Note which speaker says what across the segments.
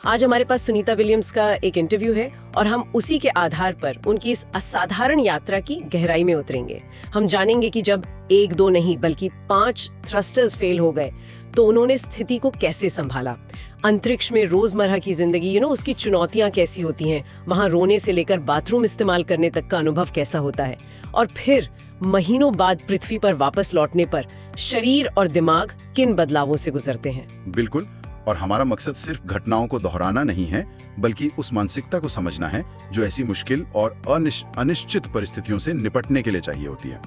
Speaker 1: आज हमारे पास सुनीता विलियम्स का एक इंटरव्यू है और हम उसी के आधार पर उनकी इस असाधारण यात्रा की गहराई में उतरेंगे। हम जानेंगे कि जब 1-2 नहीं बल्कि 5 थ्रस्टर्स फेल हो गए तो उन्होंने स्थिति को कैसे संभाला। अंतरिक्ष में रोजमर्रा की जिंदगी उसकी चुनौतियां कैसी होती हैं, वहां रोने से लेकर बाथरूम इस्तेमाल करने तक का अनुभव कैसा होता है, और फिर महीनों बाद पृथ्वी पर वापस लौटने पर शरीर और दिमाग किन बदलावों से गुजरते हैं।
Speaker 2: बिल्कुल, और हमारा मकसद सिर्फ घटनाओं को दोहराना नहीं है, बल्कि उस मानसिकता को समझना है जो ऐसी मुश्किल और अनिश्चित परिस्थितियों से निपटने के लिए चाहिए होती है।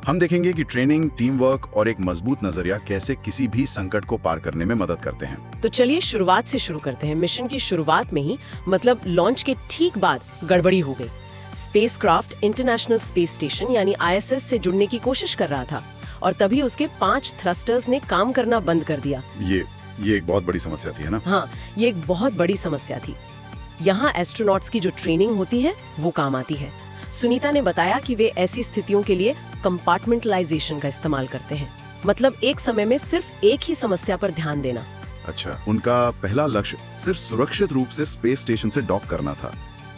Speaker 2: हम देखेंगे कि ट्रेनिंग, टीम वर्क और एक मजबूत नजरिया कैसे किसी भी संकट को पार करने में मदद करते हैं।
Speaker 1: तो चलिए शुरुआत से शुरू करते हैं। मिशन की शुरुआत में ही, मतलब लॉन्च के ठीक बाद गड़बड़ी हो गई। स्पेसक्राफ्ट इंटरनेशनल स्पेस स्टेशन यानी ISS से जुड़ने की कोशिश कर रहा था और तभी उसके 5 थ्रस्टर्स ने काम करना बंद कर दिया।
Speaker 2: ये एक बहुत बड़ी समस्या थी, है ना?
Speaker 1: हाँ, ये एक बहुत बड़ी समस्या थी। यहाँ एस्ट्रोनॉट्स की जो ट्रेनिंग होती है वो काम आती है। सुनीता ने बताया कि वे ऐसी स्थितियों के लिए कंपार्टमेंटलाइजेशन का इस्तेमाल करते हैं, मतलब एक समय में सिर्फ एक ही समस्या पर ध्यान देना।
Speaker 2: अच्छा, उनका पहला लक्ष्य सिर्फ सुरक्षित रूप से स्पेस स्टेशन से डॉक करना था।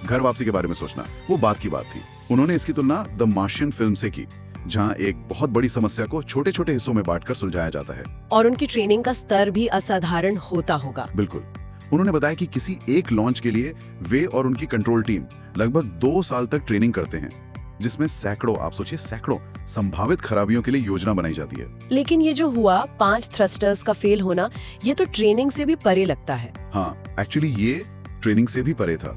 Speaker 2: घर वापसी के बारे में सोचना वो बात की बात थी। उन्होंने इसकी तुलना द मार्शियन फिल्म से की, जहां एक बहुत बड़ी समस्या को छोटे छोटे हिस्सों में बांटकर सुलझाया जाता है।
Speaker 1: और उनकी ट्रेनिंग का स्तर भी असाधारण होता होगा।
Speaker 2: बिल्कुल, उन्होंने बताया कि किसी एक लॉन्च के लिए वे और उनकी कंट्रोल टीम लगभग 2 साल तक ट्रेनिंग करते हैं, जिसमें सैकड़ों संभावित खराबियों के लिए योजना बनाई जाती है।
Speaker 1: लेकिन ये जो हुआ 5 थ्रस्टर्स का फेल होना, ये तो ट्रेनिंग से भी परे लगता है।
Speaker 2: हाँ, एक्चुअली ये ट्रेनिंग से भी परे था।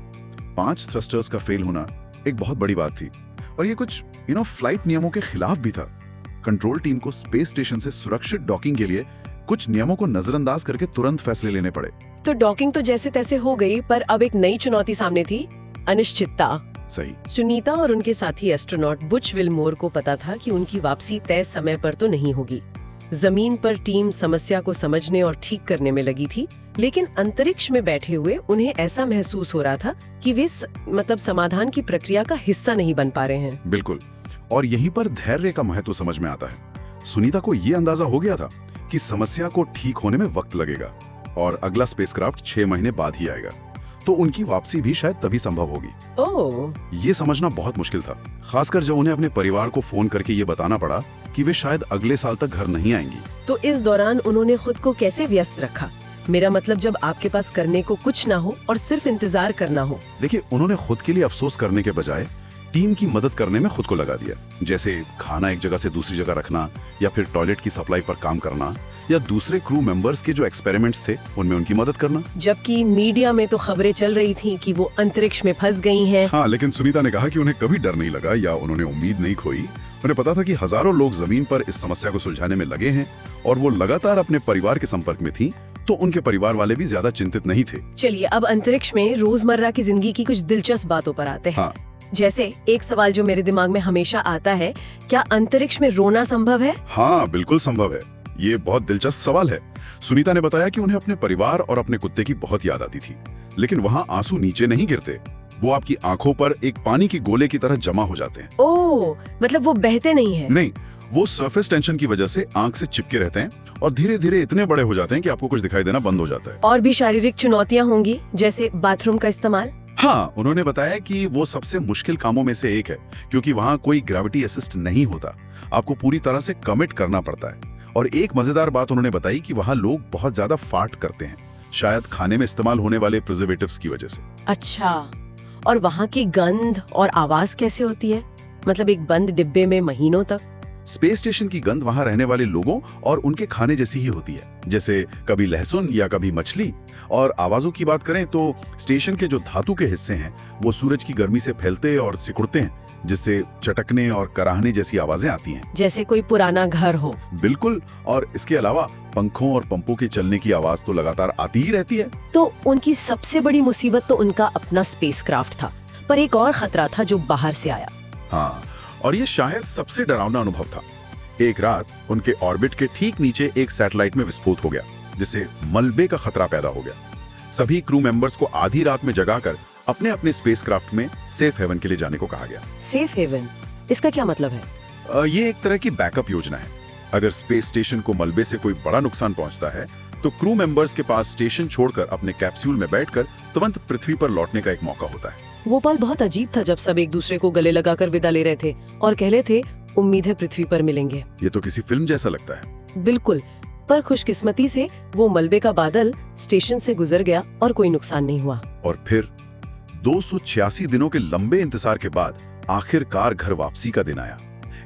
Speaker 2: 5 थ्रस्टर्स का फेल होना एक बहुत बड़ी बात थी, और ये कुछ फ्लाइट नियमों के खिलाफ भी था। कंट्रोल टीम को स्पेस स्टेशन से सुरक्षित डॉकिंग के लिए कुछ नियमों को नजरअंदाज करके तुरंत फैसले लेने पड़े।
Speaker 1: तो डॉकिंग तो जैसे तैसे हो गई, पर अब एक नई चुनौती सामने थी, अनिश्चितता।
Speaker 2: सही।
Speaker 1: सुनीता और उनके साथी एस्ट्रोनॉट बुच विलमोर को पता था कि उनकी वापसी तय समय पर तो नहीं होगी। जमीन पर टीम समस्या को समझने और ठीक करने में लगी थी, लेकिन अंतरिक्ष में बैठे हुए उन्हें ऐसा महसूस हो रहा था कि वे समाधान की प्रक्रिया का हिस्सा नहीं बन पा रहे हैं।
Speaker 2: बिल्कुल, और यहीं पर धैर्य का महत्व समझ में आता है। सुनीता को ये अंदाजा हो गया था कि समस्या को ठीक होने में वक्त लगेगा और अगला स्पेसक्राफ्ट 6 महीने बाद ही आएगा, तो उनकी वापसी भी शायद तभी संभव होगी।
Speaker 1: ओह,
Speaker 2: ये समझना बहुत मुश्किल था, खासकर जब उन्हें अपने परिवार को फोन करके ये बताना पड़ा कि वे शायद अगले साल तक घर नहीं आएंगी।
Speaker 1: तो इस दौरान उन्होंने खुद को कैसे व्यस्त रखा? मेरा मतलब, जब आपके पास करने को कुछ ना हो और सिर्फ इंतजार करना हो।
Speaker 2: देखिए, उन्होंने खुद के लिए अफसोस करने के बजाय टीम की मदद करने में खुद को लगा दिया, जैसे खाना एक जगह से दूसरी जगह रखना, या फिर टॉयलेट की सप्लाई पर काम करना, या दूसरे क्रू मेंबर्स के जो एक्सपेरिमेंट्स थे उनमें उनकी मदद करना।
Speaker 1: जबकि मीडिया में तो खबरें चल रही थी कि वो अंतरिक्ष में फंस गई हैं।
Speaker 2: हाँ, लेकिन सुनीता ने कहा कि उन्हें कभी डर नहीं लगा या उन्होंने उम्मीद नहीं खोई। उन्हें पता था कि हजारों लोग जमीन पर इस समस्या को सुलझाने में लगे हैं और वो लगातार अपने परिवार के संपर्क में थी, तो उनके परिवार वाले भी ज्यादा चिंतित नहीं थे।
Speaker 1: चलिए अब अंतरिक्ष में रोजमर्रा की जिंदगी की कुछ दिलचस्प बातों पर आते हैं।
Speaker 2: हाँ।
Speaker 1: जैसे एक सवाल जो मेरे दिमाग में हमेशा आता है, क्या अंतरिक्ष में रोना संभव है?
Speaker 2: हाँ, बिल्कुल संभव है। ये बहुत दिलचस्प सवाल है। सुनीता ने बताया कि उन्हें अपने परिवार और अपने कुत्ते की बहुत याद आती थी, लेकिन वहाँ आंसू नीचे नहीं गिरते, वो आपकी आंखों पर एक पानी के गोले की तरह जमा हो जाते हैं।
Speaker 1: ओह, मतलब वो बहते नहीं हैं?
Speaker 2: नहीं, वो सरफेस टेंशन की वजह से आंख से चिपके रहते हैं और धीरे धीरे इतने बड़े हो जाते हैं कि आपको कुछ दिखाई देना बंद हो जाता है।
Speaker 1: और भी शारीरिक चुनौतियाँ होंगी, जैसे बाथरूम का इस्तेमाल?
Speaker 2: हाँ, उन्होंने बताया कि वो सबसे मुश्किल कामों में से एक है, क्योंकि वहाँ कोई ग्रेविटी असिस्ट नहीं होता, आपको पूरी तरह से कमिट करना पड़ता है। और एक मजेदार बात उन्होंने बताई कि वहाँ लोग बहुत ज्यादा फार्ट करते हैं, शायद खाने में इस्तेमाल होने वाले प्रिजर्वेटिव्स की वजह से।
Speaker 1: अच्छा, और वहाँ की गंध और आवाज कैसे होती है, मतलब एक बंद डिब्बे में महीनों तक?
Speaker 2: स्पेस स्टेशन की गंध वहाँ रहने वाले लोगों और उनके खाने जैसी ही होती है, जैसे कभी लहसुन या कभी मछली। और आवाजों की बात करें तो स्टेशन के जो धातु के हिस्से हैं वो सूरज की गर्मी से फैलते और सिकुड़ते हैं, जिससे चटकने और कराहने जैसी आवाजें आती हैं,
Speaker 1: जैसे कोई पुराना घर हो।
Speaker 2: बिल्कुल, और इसके अलावा पंखों और पंपों के चलने की आवाज तो लगातार आती ही रहती है।
Speaker 1: तो उनकी सबसे बड़ी मुसीबत तो उनका अपना स्पेसक्राफ्ट था, पर एक और खतरा था जो बाहर से आया।
Speaker 2: हाँ, और ये शायद सबसे डरावना अनुभव था। एक रात उनके ऑर्बिट के ठीक नीचे एक सैटेलाइट में विस्फोट हो गया, जिससे मलबे का खतरा पैदा हो गया। सभी क्रू मेंबर्स को आधी रात में जगाकर अपने अपने स्पेसक्राफ्ट में सेफ हेवन के लिए जाने को कहा गया।
Speaker 1: सेफ हेवन, इसका क्या मतलब है?
Speaker 2: ये एक तरह की बैकअप योजना है। अगर स्पेस स्टेशन को मलबे से कोई बड़ा नुकसान पहुंचता है तो क्रू मेंबर्स के पास स्टेशन छोड़कर अपने कैप्सूल में बैठकर तुरंत पृथ्वी पर लौटने का एक मौका होता है।
Speaker 1: वो पल बहुत अजीब था जब सब एक दूसरे को गले लगाकर विदा ले रहे थे और कह रहे थे उम्मीद है पृथ्वी पर मिलेंगे।
Speaker 2: ये तो किसी फिल्म जैसा लगता है।
Speaker 1: बिल्कुल, पर खुशकिस्मती से वो मलबे का बादल स्टेशन से गुजर गया और कोई नुकसान नहीं हुआ।
Speaker 2: और फिर 286 दिनों के लंबे इंतजार के बाद आखिरकार घर वापसी का दिन आया।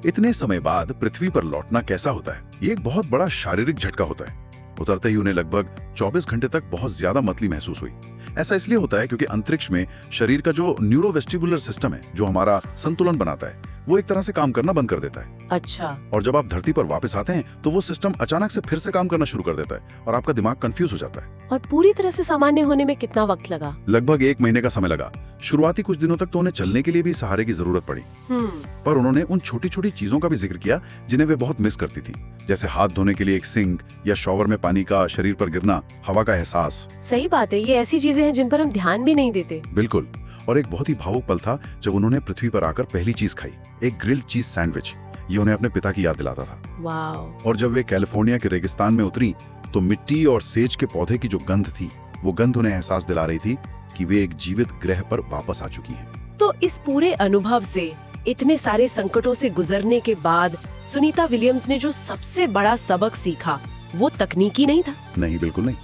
Speaker 2: इतने समय बाद पृथ्वी पर लौटना कैसा होता है? ये एक बहुत बड़ा शारीरिक झटका होता है। उतरते ही उन्हें लगभग 24 घंटे तक बहुत ज्यादा मतली महसूस हुई। ऐसा इसलिए होता है क्योंकि अंतरिक्ष में शरीर का जो न्यूरोवेस्टिबुलर सिस्टम है, जो हमारा संतुलन बनाता है, वो एक तरह से काम करना बंद कर देता है।
Speaker 1: अच्छा।
Speaker 2: और जब आप धरती पर वापस आते हैं तो वो सिस्टम अचानक से फिर से काम करना शुरू कर देता है और आपका दिमाग कंफ्यूज हो जाता है।
Speaker 1: और पूरी तरह से सामान्य होने में कितना वक्त लगा?
Speaker 2: लगभग 1 महीने का समय लगा। शुरुआती कुछ दिनों तक तो उन्हें चलने के लिए भी सहारे की जरूरत पड़ी, पर उन्होंने उन छोटी छोटी चीजों का भी जिक्र किया जिन्हें वे बहुत मिस करती थी, जैसे हाथ धोने के लिए एक सिंक या शॉवर में पानी का शरीर पर गिरना, हवा का एहसास।
Speaker 1: सही बात है, ये ऐसी चीजें हैं जिन पर हम ध्यान भी नहीं देते।
Speaker 2: बिल्कुल। और एक बहुत ही भावुक पल था जब उन्होंने पृथ्वी पर आकर पहली चीज खाई, एक ग्रिल्ड चीज सैंडविच। ये उन्हें अपने पिता की याद दिलाता था।
Speaker 1: वाव।
Speaker 2: और जब वे कैलिफोर्निया के रेगिस्तान में उतरी तो मिट्टी और सेज के पौधे की जो गंध थी, वो गंध उन्हें एहसास दिला रही थी कि वे एक जीवित ग्रह पर वापस आ चुकी हैं।
Speaker 1: तो इस पूरे अनुभव से, इतने सारे संकटों से गुजरने के बाद सुनीता विलियम्स ने जो सबसे बड़ा सबक सीखा वो तकनीकी नहीं था।
Speaker 2: नहीं, बिल्कुल नहीं।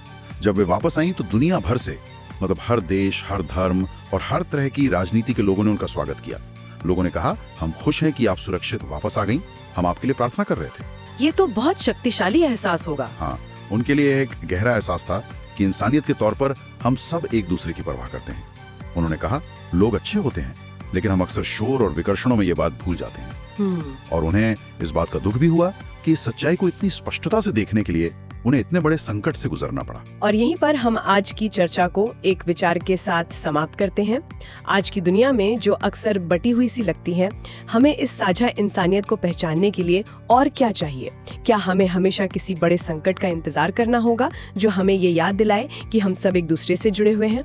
Speaker 2: जब वे वापस आई तो दुनिया भर से, मतलब हर देश, हर धर्म और हर तरह की राजनीति के लोगों ने उनका स्वागत किया। लोगों ने कहा, हम खुश हैं कि आप सुरक्षित वापस आ गईं, हम आपके लिए प्रार्थना कर रहे थे।
Speaker 1: ये तो बहुत शक्तिशाली एहसास होगा।
Speaker 2: हाँ, उनके लिए एक गहरा एहसास था कि इंसानियत के तौर पर हम सब एक दूसरे की परवाह करते हैं। उन्होंने कहा, लोग अच्छे होते हैं लेकिन हम अक्सर शोर और विकर्षणों में ये बात भूल जाते हैं। और उन्हें इस बात का दुख भी हुआ कि इस सच्चाई को इतनी स्पष्टता से देखने के लिए उन्हें इतने बड़े संकट से गुजरना पड़ा।
Speaker 1: और यहीं पर हम आज की चर्चा को एक विचार के साथ समाप्त करते हैं। आज की दुनिया में जो अक्सर बटी हुई सी लगती है, हमें इस साझा इंसानियत को पहचानने के लिए और क्या चाहिए? क्या हमें हमेशा किसी बड़े संकट का इंतजार करना होगा जो हमें ये याद दिलाए कि हम सब एक दूसरे से जुड़े हुए हैं?